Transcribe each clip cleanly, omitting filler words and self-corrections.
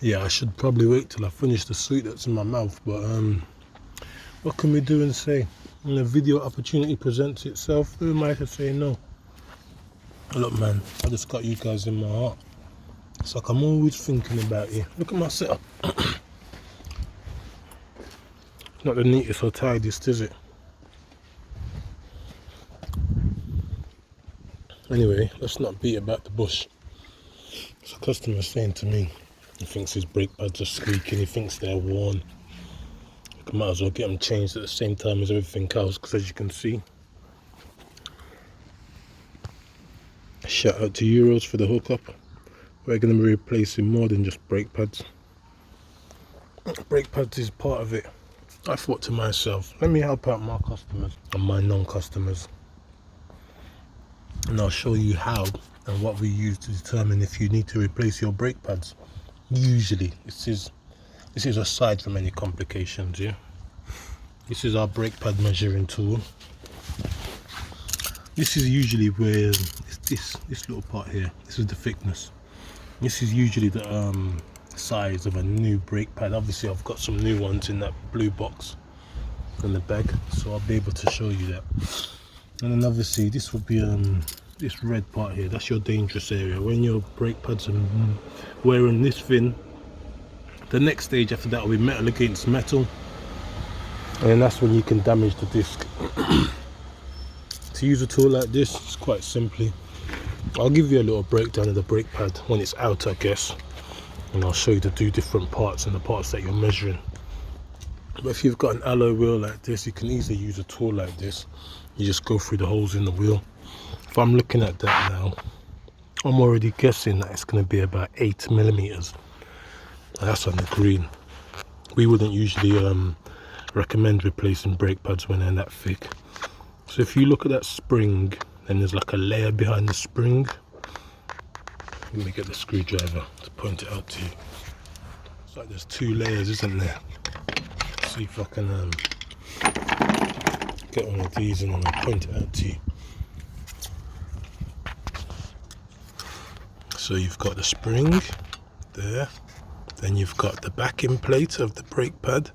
Yeah, I should probably wait till I finish the sweet that's in my mouth, but what can we do and say? When a video opportunity presents itself, who am I to say no? Look man, I just got you guys in my heart. It's like I'm always thinking about you. Look at my setup. Not the neatest or tidiest, is it? Anyway, let's not beat about the bush. So a customer's saying to me, he thinks his brake pads are squeaking, he thinks they're worn. I might as well get them changed at the same time as everything else, because as you can see, shout out to Euros for the hookup. We're going to be replacing more than just brake pads. Brake pads is part of it. I thought to myself, let me help out my customers and my non-customers, and I'll show you how and what we use to determine if you need to replace your brake pads. Usually this is aside from any complications. Yeah, this is our brake pad measuring tool. This is usually where this little part here, this is the thickness. This is usually the size of a new brake pad. Obviously I've got some new ones in that blue box in the bag, so I'll be able to show you that. And then obviously this will be this red part here, that's your dangerous area. When your brake pads are wearing this thin, the next stage after that will be metal against metal, and then that's when you can damage the disc. To use a tool like this, it's quite simply, I'll give you a little breakdown of the brake pad when it's out, I guess, and I'll show you the two different parts and the parts that you're measuring. But if you've got an alloy wheel like this, you can easily use a tool like this. You just go through the holes in the wheel. If I'm looking at that now, I'm already guessing that it's going to be about 8mm. That's on the green. We wouldn't usually recommend replacing brake pads when they're that thick. So if you look at that spring, then there's like a layer behind the spring. Let me get the screwdriver to point it out to you. It's like there's two layers, isn't there? Let's see if I can get one of these and then I'll point it out to you. So you've got the spring there, then you've got the backing plate of the brake pad,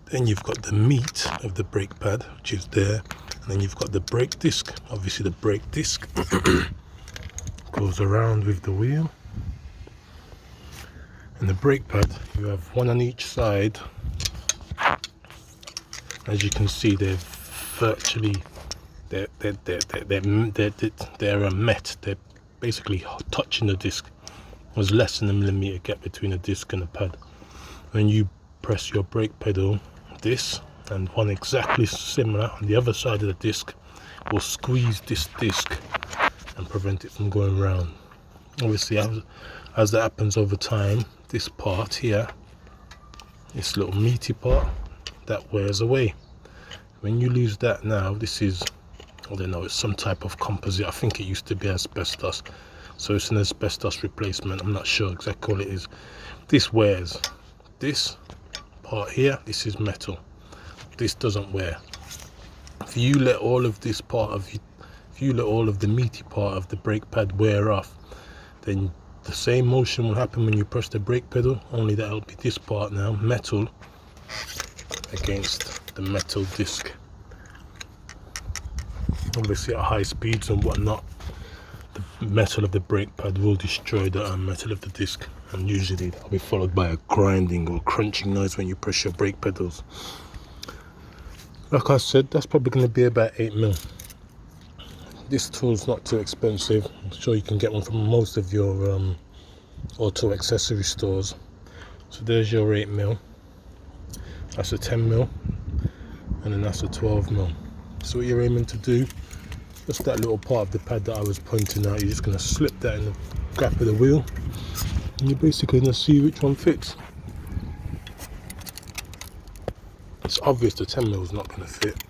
then you've got the meat of the brake pad, which is there, and then you've got the brake disc. Obviously the brake disc goes around with the wheel, and the brake pad, you have one on each side. As you can see, they're virtually they're met. They're basically touching the disc. There's less than a millimeter gap between the disc and the pad. When you press your brake pedal, this and one exactly similar on the other side of the disc will squeeze this disc and prevent it from going round. Obviously, as that happens over time, this part here, this little meaty part, that wears away. When you lose that now, this is, I don't know, it's some type of composite. I think it used to be asbestos, so it's an asbestos replacement. I'm not sure exactly what it is. This wears. This part here, this is metal. This doesn't wear. If you let all of this part of all of the meaty part of the brake pad wear off, then the same motion will happen when you press the brake pedal, only that it'll be this part now, metal against the metal disc. Obviously at high speeds and whatnot, the metal of the brake pad will destroy the metal of the disc, and usually that'll be followed by a grinding or crunching noise when you press your brake pedals. Like I said, that's probably going to be about 8mm. This tool's not too expensive. I'm sure you can get one from most of your auto accessory stores. So there's your 8mm. That's a 10mm, and then that's a 12mm. So what you're aiming to do, just that little part of the pad that I was pointing out, you're just going to slip that in the gap of the wheel, and you're basically going to see which one fits. It's obvious the 10mm is not going to fit,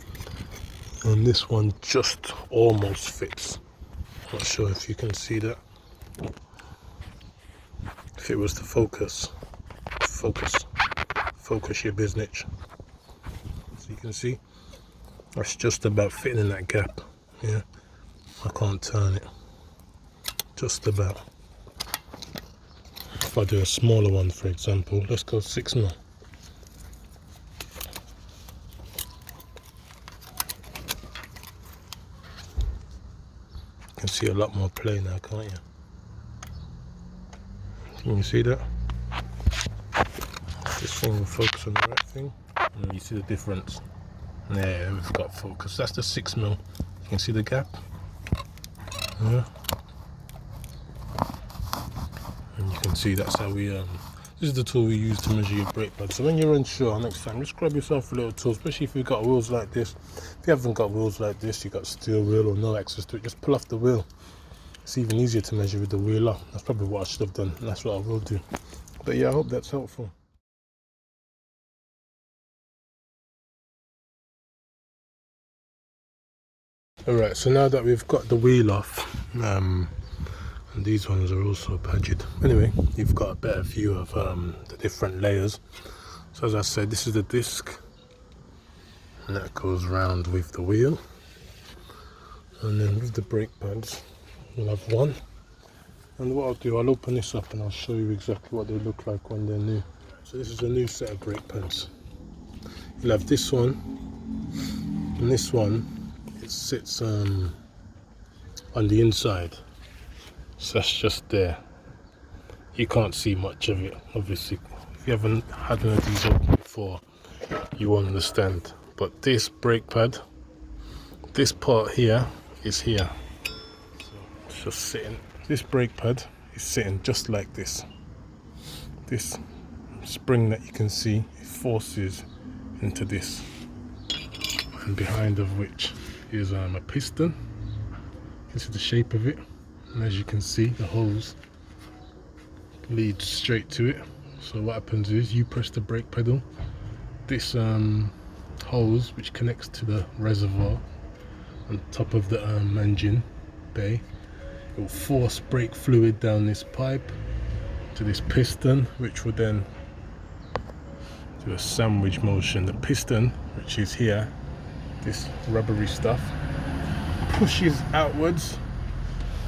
and this one just almost fits. Not sure if you can see that. If it was to focus your business. So you can see that's just about fitting in that gap. Yeah, I can't turn it. Just about. if I do a smaller one, for example, let's go 6mm. You can see a lot more play now, can't you? Can you see that? This thing will focus on the right thing. And you see the difference. Yeah, we've got focus. That's the 6mm. You can see the gap. Yeah. And you can see that's how we this is the tool we use to measure your brake pad. So when you're unsure, next time just grab yourself a little tool, especially if you've got wheels like this. If you haven't got wheels like this, you've got steel wheel or no access to it, just pull off the wheel. It's even easier to measure with the wheel off. That's probably what I should have done, and that's what I will do. But yeah, I hope that's helpful. Alright, so now that we've got the wheel off, and these ones are also badged. Anyway, you've got a better view of the different layers. So as I said, this is the disc, and that goes round with the wheel. And then with the brake pads, we'll have one. And what I'll do, I'll open this up and I'll show you exactly what they look like when they're new. So this is a new set of brake pads. You'll have this one, and this one, it sits on the inside. So that's just there. You can't see much of it, obviously. If you haven't had one of these open before, you won't understand. But this brake pad, this part here is here. So it's just sitting. This brake pad is sitting just like this. This spring that you can see, it forces into this, and behind of which is a piston. You can see the shape of it. And as you can see, the hose leads straight to it. So what happens is you press the brake pedal, this hose which connects to the reservoir on top of the engine bay, it will force brake fluid down this pipe to this piston, which will then do a sandwich motion. The piston, which is here, this rubbery stuff, pushes outwards,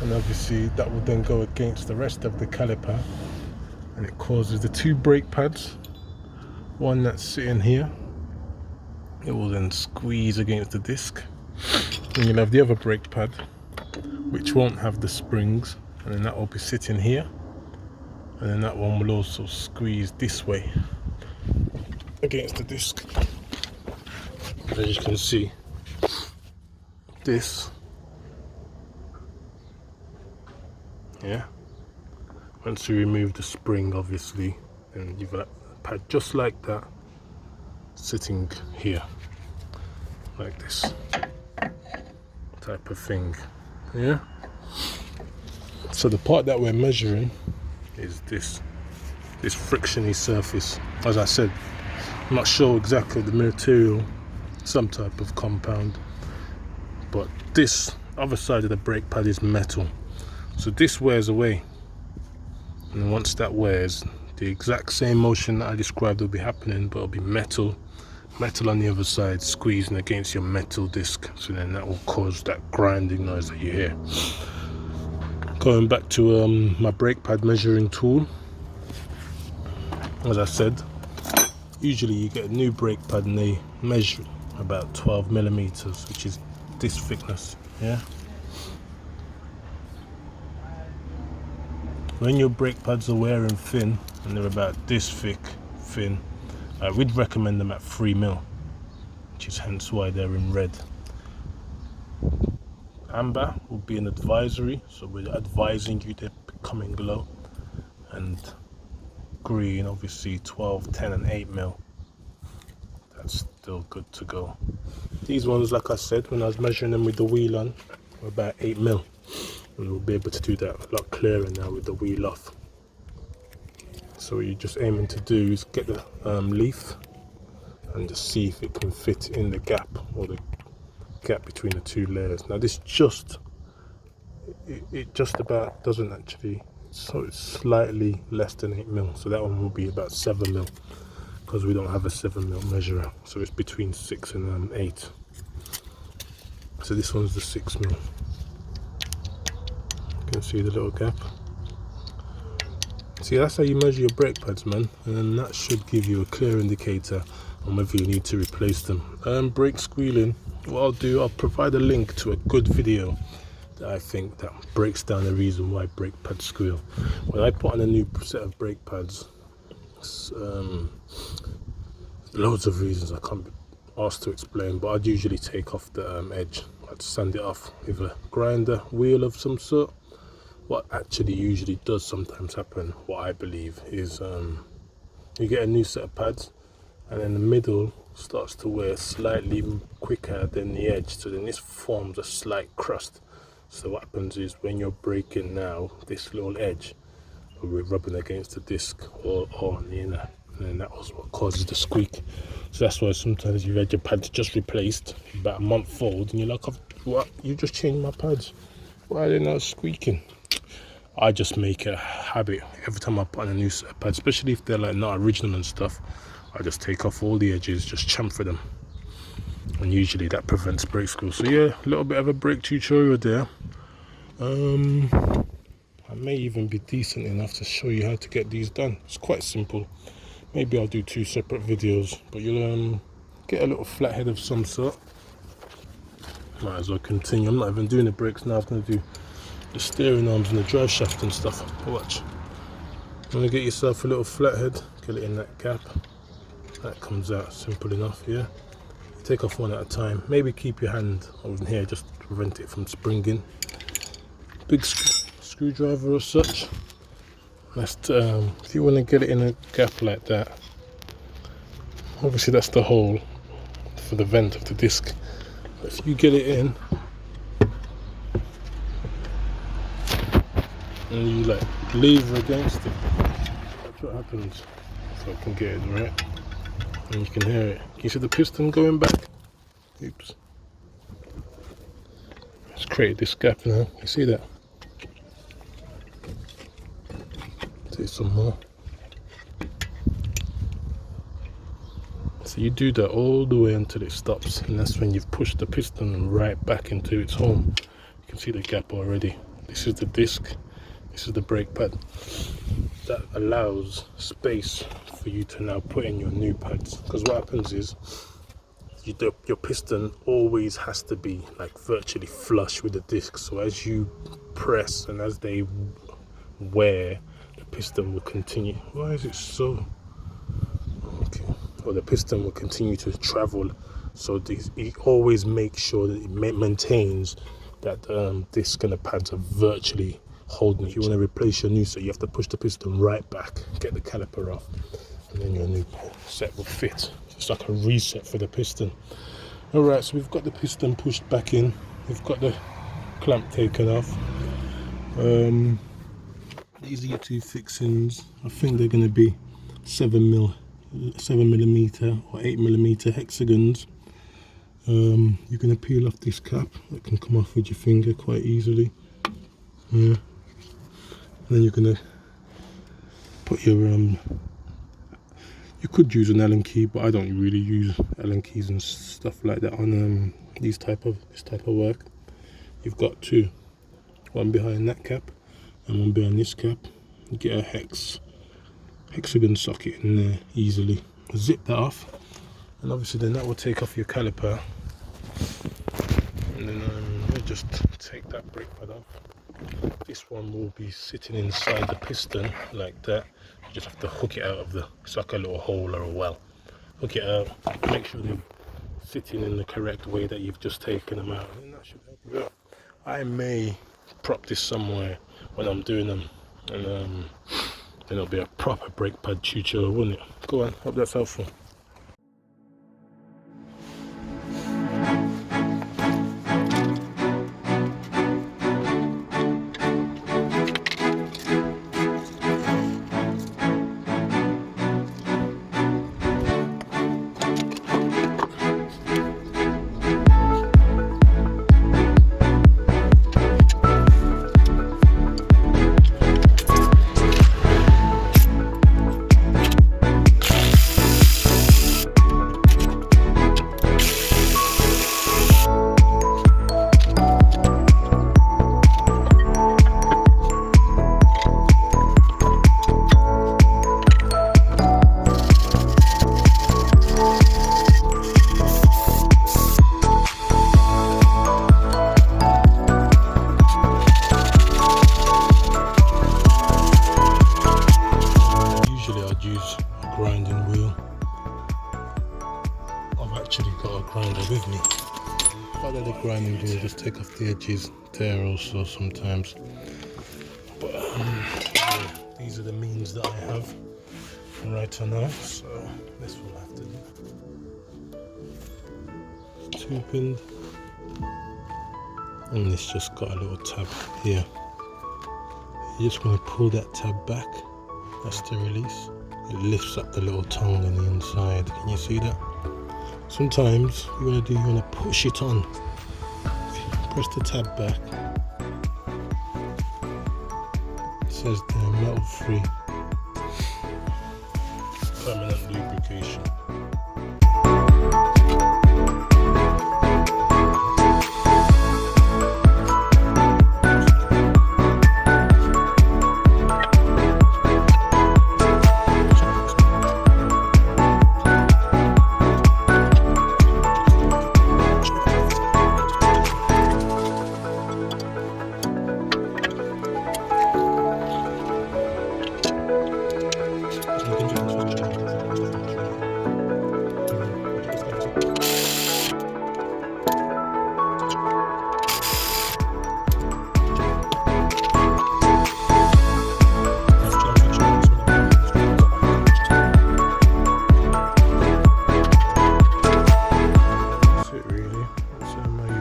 and obviously that will then go against the rest of the caliper, and it causes the two brake pads, one that's sitting here, it will then squeeze against the disc, and you'll have the other brake pad which won't have the springs, and then that will be sitting here, and then that one will also squeeze this way against the disc. As you can see, this, yeah, once you remove the spring, obviously, then you've got a pad just like that sitting here, like this type of thing. Yeah. So the part that we're measuring is this frictiony surface. As I said, I'm not sure exactly the material, some type of compound, but this other side of the brake pad is metal. So this wears away, and once that wears, the exact same motion that I described will be happening, but it'll be metal on the other side squeezing against your metal disc. So then that will cause that grinding noise that you hear. Going back to my brake pad measuring tool, as I said, usually you get a new brake pad and they measure about 12mm, which is this thickness. Yeah. When your brake pads are wearing thin and they're about this thin, we'd recommend them at 3mm, which is hence why they're in red. Amber will be an advisory, so we're advising you they're becoming low, and green, obviously 12, 10 and 8mm, that's still good to go. These ones, like I said, when I was measuring them with the wheel on, were about 8mm, and we'll be able to do that a lot clearer now with the wheel off. So what you're just aiming to do is get the leaf and just see if it can fit in the gap, or the gap between the two layers. Now this just about doesn't actually, so it's slightly less than 8mm, so that one will be about 7mm, because we don't have a 7mm measurer, so it's between 6 and 8. So this one's the 6mm. You can see the little gap. See, that's how you measure your brake pads, man, and then that should give you a clear indicator on whether you need to replace them. Brake squealing, what I'll do, I'll provide a link to a good video that I think that breaks down the reason why brake pads squeal. When I put on a new set of brake pads, loads of reasons I can't be asked to explain, but I'd usually take off the edge. I'd sand it off with a grinder wheel of some sort. What actually usually does sometimes happen, what I believe, is you get a new set of pads and then the middle starts to wear slightly quicker than the edge, so then this forms a slight crust. So what happens is when you're braking now, this little edge will be rubbing against the disc or on the inner, and then that was what causes the squeak. So that's why sometimes you've had your pads just replaced about a month old and you're like, what, you just changed my pads, why are they not squeaking? I just make it a habit every time I put on a new set of pads, especially if they're like not original and stuff. I just take off all the edges, just chamfer them, and usually that prevents brake squeal. So yeah, a little bit of a brake tutorial there. I may even be decent enough to show you how to get these done. It's quite simple. Maybe I'll do 2 separate videos, but you'll get a little flathead of some sort. Might as well continue. I'm not even doing the brakes now. I'm going to do the steering arms and the drive shaft and stuff. Watch. You want to get yourself a little flathead, get it in that gap. That comes out simple enough, yeah. Take off one at a time. Maybe keep your hand over here just to prevent it from springing. Big screwdriver or such. That's if you want to get it in a gap like that. Obviously that's the hole for the vent of the disc. But if you get it in and you like lever against it, that's what happens. So I can get it right, and you can hear it. Can you see the piston going back? Oops. It's created this gap now. You see that? Do some more. So you do that all the way until it stops, and that's when you've pushed the piston right back into its home. You can see the gap already. This is the disc. This is the brake pad. That allows space for you to now put in your new pads, because what happens is your piston always has to be like virtually flush with the disc. So as you press and as they wear, the piston will continue. Why is it so? Okay. Well, the piston will continue to travel. So it always makes sure that it maintains that disc and the pads are virtually holding. If you want to replace your new set, you have to push the piston right back, get the caliper off, and then your new set will fit. It's like a reset for the piston. Alright, so we've got the piston pushed back in, we've got the clamp taken off. These are your 2 fixings. I think they're going to be 7mm or 8mm hexagons. You're going to peel off this cap. That can come off with your finger quite easily. Yeah. And then you're going to put your you could use an Allen key, but I don't really use Allen keys and stuff like that on this type of work. You've got 2, one behind that cap and one behind this cap. You get a hexagon socket in there easily. Zip that off, and obviously then that will take off your caliper, and then you just take that brake pad off. This one will be sitting inside the piston like that. You just have to hook it out of it's like a little hole or a well. Hook it out, make sure they're sitting in the correct way that you've just taken them out, and that should help you out. I may prop this somewhere when I'm doing them, and then it'll be a proper brake pad tutorial, wouldn't it? Go on, hope that's helpful. with me. Part of the grinding tool, just take off the edges there also sometimes. But yeah, these are the means that I have right now, so this will have to do. 2-pin, and it's just got a little tab here. You just want to pull that tab back. That's the release. It lifts up the little tongue on the inside. Can you see that? Sometimes you want to push it on. Press the tab back. It says they're metal free. Permanent lubrication.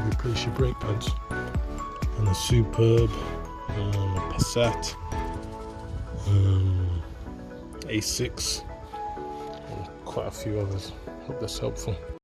Replace your brake pads on a Superb, a Passat, A6, and quite a few others. Hope that's helpful.